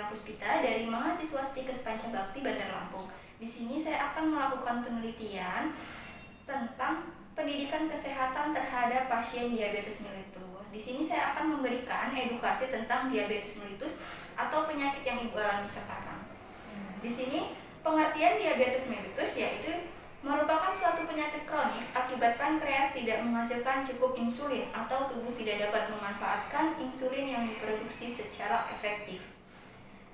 Puspita dari mahasiswa Stikes Pancabakti Bandar Lampung. Di sini saya akan melakukan penelitian tentang pendidikan kesehatan terhadap pasien diabetes mellitus. Di sini saya akan memberikan edukasi tentang diabetes mellitus atau penyakit yang ibu alami sekarang. Di sini pengertian diabetes mellitus yaitu merupakan suatu penyakit kronik akibat pankreas tidak menghasilkan cukup insulin atau tubuh tidak dapat memanfaatkan insulin yang diproduksi secara efektif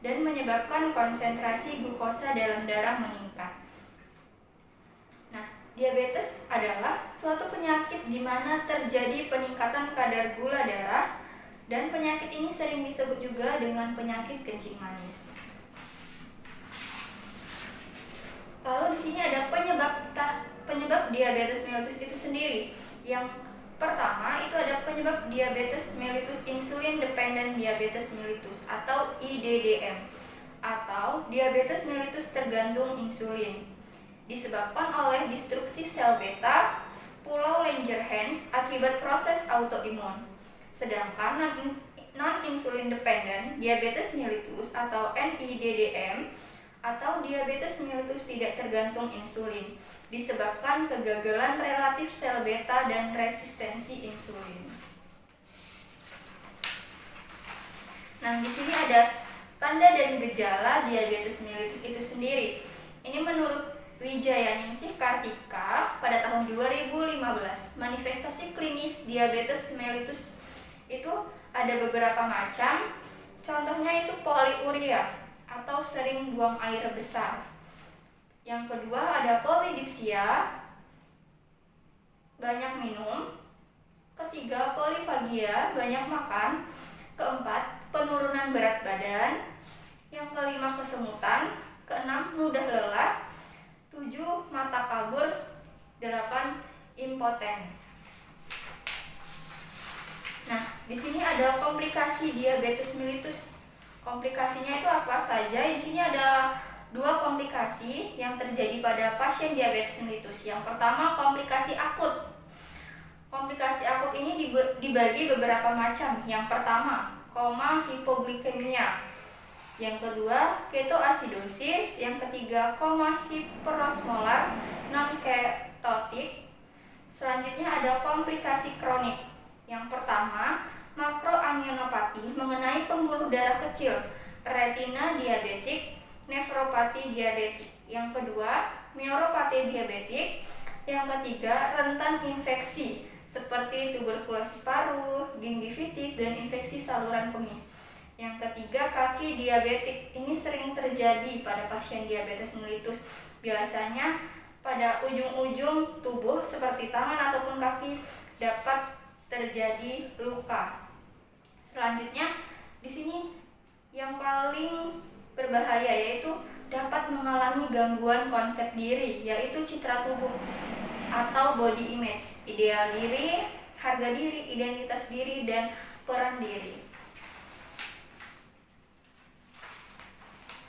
dan menyebabkan konsentrasi glukosa dalam darah meningkat. Nah, diabetes adalah suatu penyakit di mana terjadi peningkatan kadar gula darah dan penyakit ini sering disebut juga dengan penyakit kencing manis. Lalu di sini ada penyebab diabetes mellitus itu sendiri. Yang pertama itu ada penyebab diabetes mellitus insulin dependent diabetes mellitus atau IDDM atau diabetes mellitus tergantung insulin. Disebabkan oleh destruksi sel beta pulau Langerhans akibat proses autoimun. Sedangkan non-insulin dependent diabetes mellitus atau NIDDM atau diabetes mellitus tidak tergantung insulin disebabkan kegagalan relatif sel beta dan resistensi insulin. Nah, di sini ada tanda dan gejala diabetes mellitus itu sendiri. Ini menurut Wijayaningsih Kartika pada tahun 2015. Manifestasi klinis diabetes mellitus itu ada beberapa macam. Contohnya itu poliuria atau sering buang air besar. Yang kedua ada polidipsia, banyak minum. Ketiga polifagia, banyak makan. Keempat penurunan berat badan. Yang kelima kesemutan. Keenam mudah lelah. 7 mata kabur. 8 impoten. Nah, di sini ada komplikasi diabetes mellitus. Komplikasinya itu apa saja? Di sini ada 2 komplikasi yang terjadi pada pasien diabetes mellitus. Yang pertama komplikasi akut. Komplikasi akut ini dibagi beberapa macam. Yang pertama koma hipoglikemia. Yang kedua ketoasidosis. Yang ketiga koma hiperosmolar non ketotik. Selanjutnya ada komplikasi kronik. Yang pertama makroangiopati mengenai pembuluh darah kecil, retina diabetik, nefropati diabetik. Yang kedua, neuropati diabetik. Yang ketiga, rentan infeksi seperti tuberkulosis paru, gingivitis, dan infeksi saluran kemih. Yang ketiga, kaki diabetik. Ini sering terjadi pada pasien diabetes mellitus. Biasanya pada ujung-ujung tubuh seperti tangan ataupun kaki dapat terjadi luka. Selanjutnya di sini yang paling berbahaya yaitu dapat mengalami gangguan konsep diri, yaitu citra tubuh atau body image, ideal diri, harga diri, identitas diri, dan peran diri.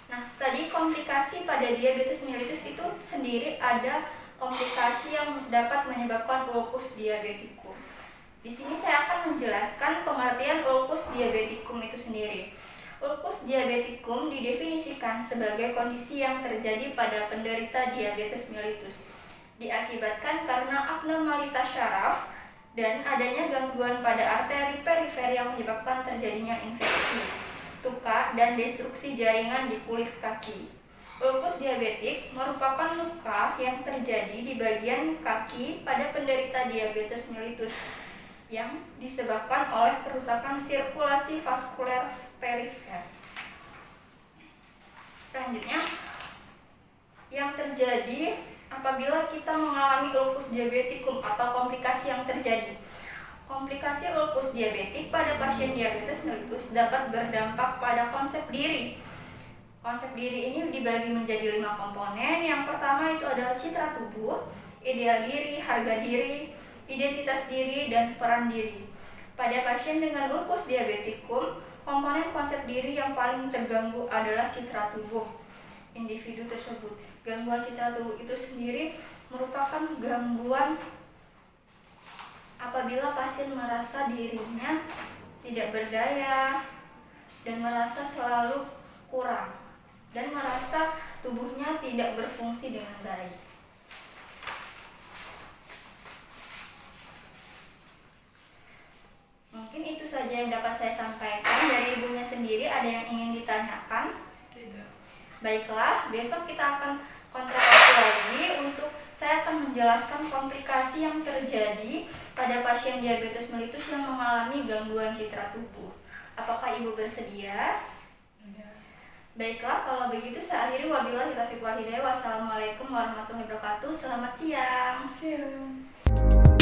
Nah, tadi komplikasi pada diabetes mellitus itu sendiri ada komplikasi yang dapat menyebabkan ulcus diabeticum. Di sini saya akan menjelaskan pengertian ulcus diabeticum itu sendiri. Ulcus diabeticum didefinisikan sebagai kondisi yang terjadi pada penderita diabetes mellitus, diakibatkan karena abnormalitas syaraf dan adanya gangguan pada arteri perifer yang menyebabkan terjadinya infeksi, luka, dan destruksi jaringan di kulit kaki. Ulcus diabetik merupakan luka yang terjadi di bagian kaki pada penderita diabetes mellitus yang disebabkan oleh kerusakan sirkulasi vaskuler perifer. Selanjutnya, yang terjadi apabila kita mengalami ulcus diabeticum atau komplikasi yang terjadi. Komplikasi ulcus diabetik pada pasien diabetes mellitus dapat berdampak pada konsep diri. Konsep diri ini dibagi menjadi 5 komponen. Yang pertama itu adalah citra tubuh, ideal diri, harga diri, identitas diri, dan peran diri. Pada pasien dengan ulcus diabeticum, komponen konsep diri yang paling terganggu adalah citra tubuh individu tersebut. Gangguan citra tubuh itu sendiri merupakan gangguan apabila pasien merasa dirinya tidak berdaya dan merasa selalu kurang dan merasa tubuhnya tidak berfungsi dengan baik. Mungkin itu saja yang dapat saya sampaikan. Dari ibunya sendiri ada yang ingin ditanyakan? Tidak. Baiklah, besok kita akan kontrasepsi lagi untuk saya akan menjelaskan komplikasi yang terjadi pada pasien diabetes mellitus yang mengalami gangguan citra tubuh. Apakah ibu bersedia? Ya. Baiklah, kalau begitu saya akhiri. Wabillahi taufiq wal hidayah. Wassalamualaikum warahmatullahi wabarakatuh. Selamat siang. Siang.